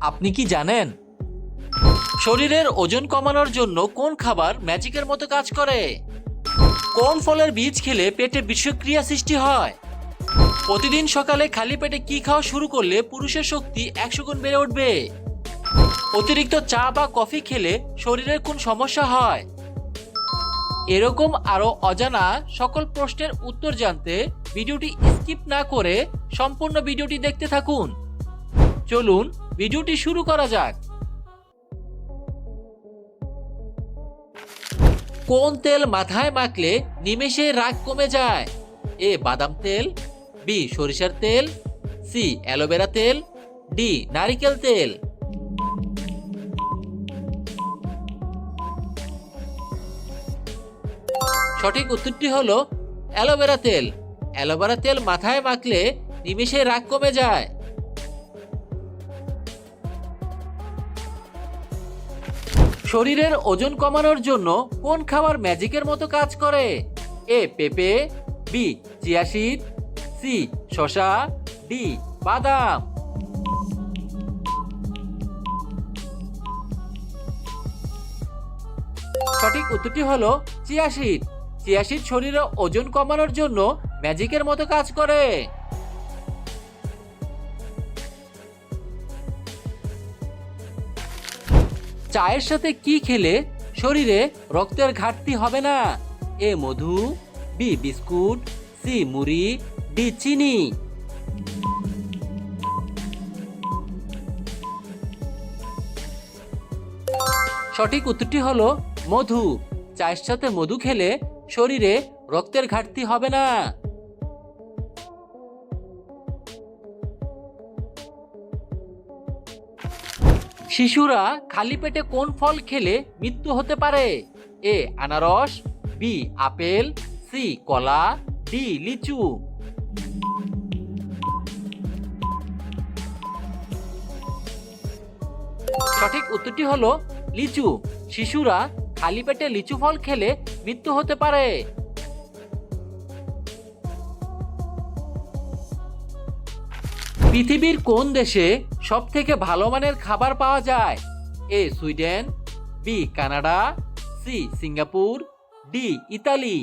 আপনি কি জানেন শরীরের ওজন কমানোর জন্য কোন খাবার ম্যাজিকের মতো কাজ করে? কোন ফলের বীজ খেলে পেটে বিষক্রিয়া সৃষ্টি হয়? প্রতিদিন সকালে খালি পেটে কি খাওয়া শুরু করলে পুরুষের শক্তি 100 গুণ বেড়ে উঠবে? অতিরিক্ত চা বা কফি খেলে শরীরের কোন সমস্যা হয়? এরকম আরো অজানা সকল প্রশ্নের উত্তর জানতে ভিডিওটি স্কিপ না করে সম্পূর্ণ ভিডিওটি দেখতে থাকুন। চলুন ভিডিওটি শুরু করা যাক। কোন তেল মাথায় মাখলে নিমেষে রাগ কমে যায়? এ বাদাম তেল, বি সরিষার তেল, সি অ্যালোভেরা তেল, ডি নারিকেল তেল। সঠিক উত্তরটি হলো অ্যালোভেরা তেল। অ্যালোভেরা তেল মাথায় মাখলে নিমেষে রাগ কমে যায়। শরীরের ওজন কমানোর জন্য কোন খাবার ম্যাজিকের মতো কাজ করে? এ পেঁপে, বি চিয়া সিড, সি শসা, ডি বাদাম। সঠিক উত্তরটি হলো চিয়া সিড। চিয়া সিড শরীরে ওজন কমানোর জন্য ম্যাজিকের মতো কাজ করে। চায়ের সাথে কি খেলে শরীরে রক্তের ঘাটতি হবে না? এ মধু, বি বিস্কুট, সি মুড়ি, ডি চিনি। সঠিক উত্তরটি হলো মধু। চায়ের সাথে মধু খেলে শরীরে রক্তের ঘাটতি হবে না। শিশুরা খালি পেটে কোন ফল খেলে মৃত্যু হতে পারে? এ আনারস, বি আপেল, সি কলা, ডি লিচু। সঠিক উত্তরটি হলো লিচু। শিশুরা খালি পেটে লিচু ফল খেলে মৃত্যু হতে পারে। পৃথিবীর কোন দেশে সব থেকে ভালো মানের খাবার পাওয়া যায়? A Sweden, B Canada, C Singapore, D Italy.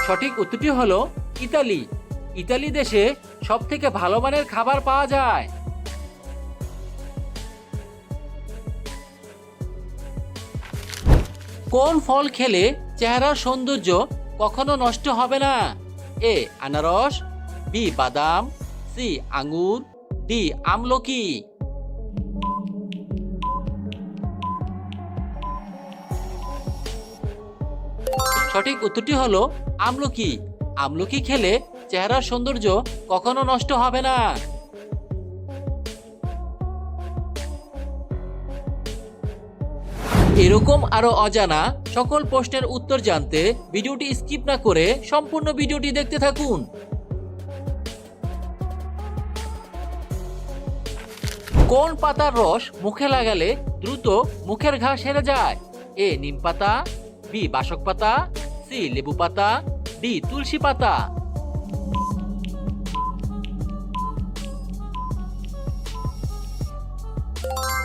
সঠিক উত্তরটি হলো ইতালি। ইতালি দেশে সব থেকে ভালো মানের খাবার পাওয়া যায়। কোন ফল খেলে চেহারার সৌন্দর্য কখনো নষ্ট হবে না? এ আনারস, বি বাদাম, সি আঙ্গুর, ডি আমলকি। সঠিক উত্তরটি হলো আমলকি। আমলকি খেলে চেহারার সৌন্দর্য কখনো নষ্ট হবে না। এরকম আরো অজানা সকল প্রশ্নের উত্তর জানতে ভিডিওটি স্কিপ না করে সম্পূর্ণ ভিডিওটি দেখতে থাকুন। কোন পাতার রস মুখে লাগালে দ্রুত মুখের ঘা সেরে যায়? এ নিম পাতা, বি বাসক পাতা, সি লেবু পাতা, ডি তুলসী পাতা।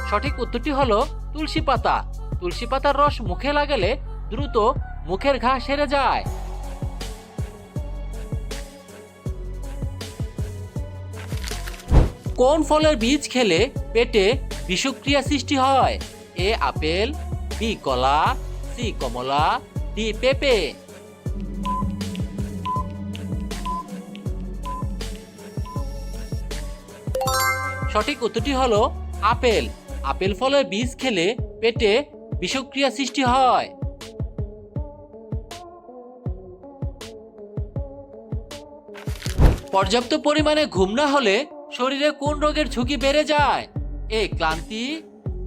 সঠিক উত্তরটি হলো তুলসী পাতা। তুলসী পাতার রস মুখে লাগালে দ্রুত মুখের ঘা সেরে যায়। কোন ফলের বীজ খেলে পেটে বিষক্রিয়া সৃষ্টি হয়? এ আপেল, বি কলা, সি কমলা, ডি পেঁপে। সঠিক উত্তরটি হলো আপেল। আপেল ফলের বীজ খেলে পেটে বিষক্রিয়া সৃষ্টি হয়। পর্যাপ্ত পরিমাণে ঘুম না হলে শরীরে কোন রোগের ঝুঁকি বেড়ে যায়? এ ক্লান্তি,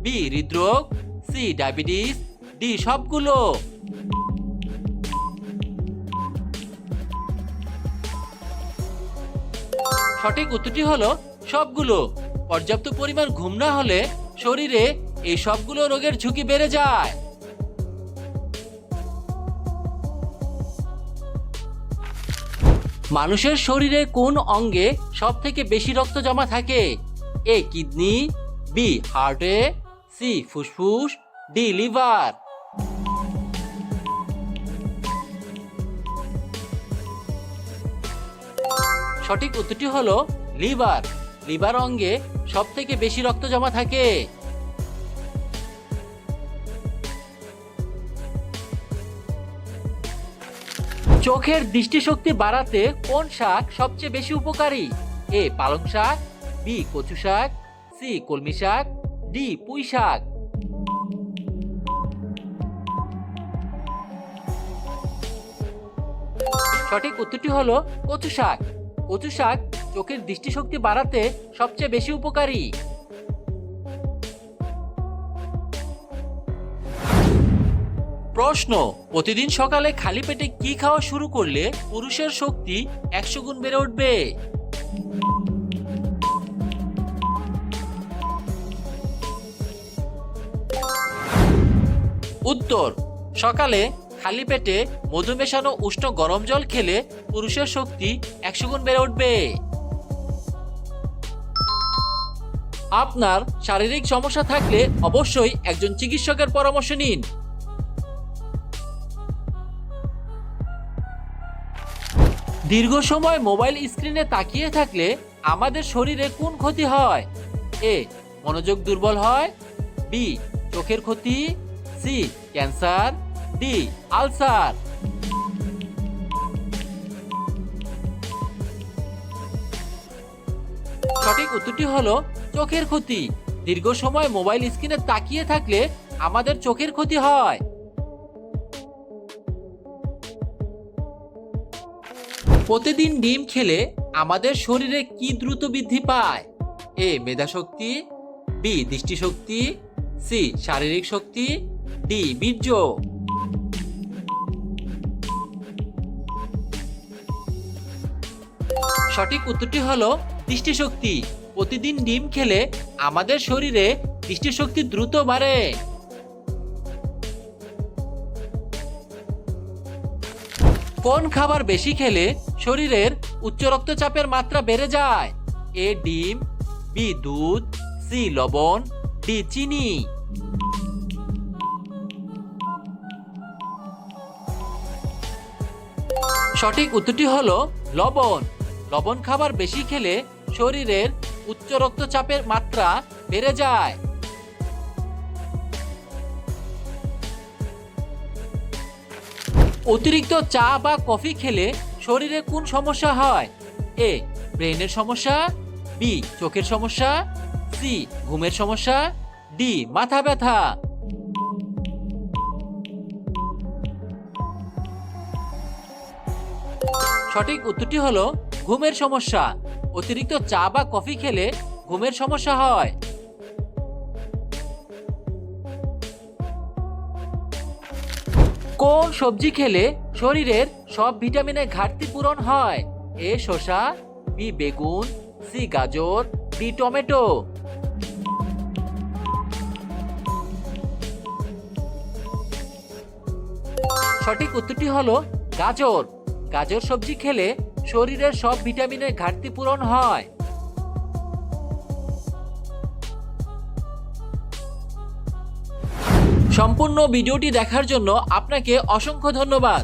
বি হৃদরোগ, সি ডায়াবেটিস, ডি সবগুলো। সঠিক উত্তরটি হলো সবগুলো। পর্যাপ্ত পরিমাণ ঘুম না হলে শরীরে এই সবগুলো রোগের ঝুঁকি বেড়ে যায়। মানুষের শরীরে কোন অঙ্গে সব থেকে বেশি রক্ত জমা থাকে? এ কিডনি, বি হার্টে, সি ফুসফুস, ডি লিভার। সঠিক উত্তরটি হলো লিভার। লিভার অঙ্গে সব থেকে বেশি রক্ত জমা থাকে। চোখের দৃষ্টিশক্তি বাড়াতে কোন শাক সবচেয়ে বেশি উপকারী? এ পালং শাক, বি কচু শাক, সি কলমি শাক, ডি পুঁই শাক। সঠিক উত্তরটি হলো কচু শাক। কচু শাক চোখের দৃষ্টিশক্তি বাড়াতে সবচেয়ে বেশি উপকারী। প্রশ্ন: প্রতিদিন সকালে খালি পেটে কি খাওয়া শুরু করলে পুরুষের শক্তি 100 গুণ বেড়ে উঠবে? উত্তর: সকালে খালি পেটে মধু মেশানো উষ্ণ গরম জল খেলে পুরুষের শক্তি 100 গুণ বেড়ে উঠবে। আপনার শারীরিক সমস্যা থাকলে অবশ্যই একজন চিকিৎসকের পরামর্শ নিন। দীর্ঘ সময় মোবাইল স্ক্রিনে তাকিয়ে থাকলে আমাদের শরীরে কোন ক্ষতি হয়? এ মনোযোগ দুর্বল হয়, বি চোখের ক্ষতি, সি ক্যান্সার, ডি আলসার। সঠিক উত্তরটি হলো চোখের ক্ষতি। দীর্ঘ সময় মোবাইল স্ক্রিনে তাকিয়ে থাকলে আমাদের চোখের ক্ষতি হয়। প্রতিদিন ডিম খেলে আমাদের শরীরে কি দ্রুত বৃদ্ধি পায়? এ মেধাশক্তি, বি দৃষ্টিশক্তি, সি শারীরিক শক্তি, ডি বীর্য। সঠিক উত্তরটি হলো দৃষ্টিশক্তি। প্রতিদিন ডিম খেলে আমাদের শরীরে দৃষ্টিশক্তি দ্রুত বাড়ে। কোন খাবার বেশি খেলে শরীরের উচ্চ রক্তচাপের মাত্রা বেড়ে যায়? এ ডিম, বি দুধ, সি লবণ, ডি চিনি। সঠিক উত্তরটি হলো লবণ। লবণ খাবার বেশি খেলে শরীরের উচ্চ রক্তচাপের মাত্রা বেড়ে যায়। অতিরিক্ত চা বা কফি খেলে শরীরে কোন সমস্যা হয়? এ ব্রেনের সমস্যা, বি চোখের সমস্যা, সি ঘুমের সমস্যা, ডি মাথা ব্যথা। সঠিক উত্তরটি হলো ঘুমের সমস্যা। অতিরিক্ত চা বা কফি খেলে ঘুমের সমস্যা হয়। কোন সবজি খেলে শরীরের সব ভিটামিনের ঘাটতি পূরণ হয়? এ শসা, বি বেগুন, সি গাজর, ডি টমেটো। সঠিক উত্তরটি হলো গাজর। গাজর সবজি খেলে শরীরের সব ভিটামিনের ঘাটতি পূরণ হয়। সম্পূর্ণ ভিডিওটি দেখার জন্য আপনাকে অসংখ্য ধন্যবাদ।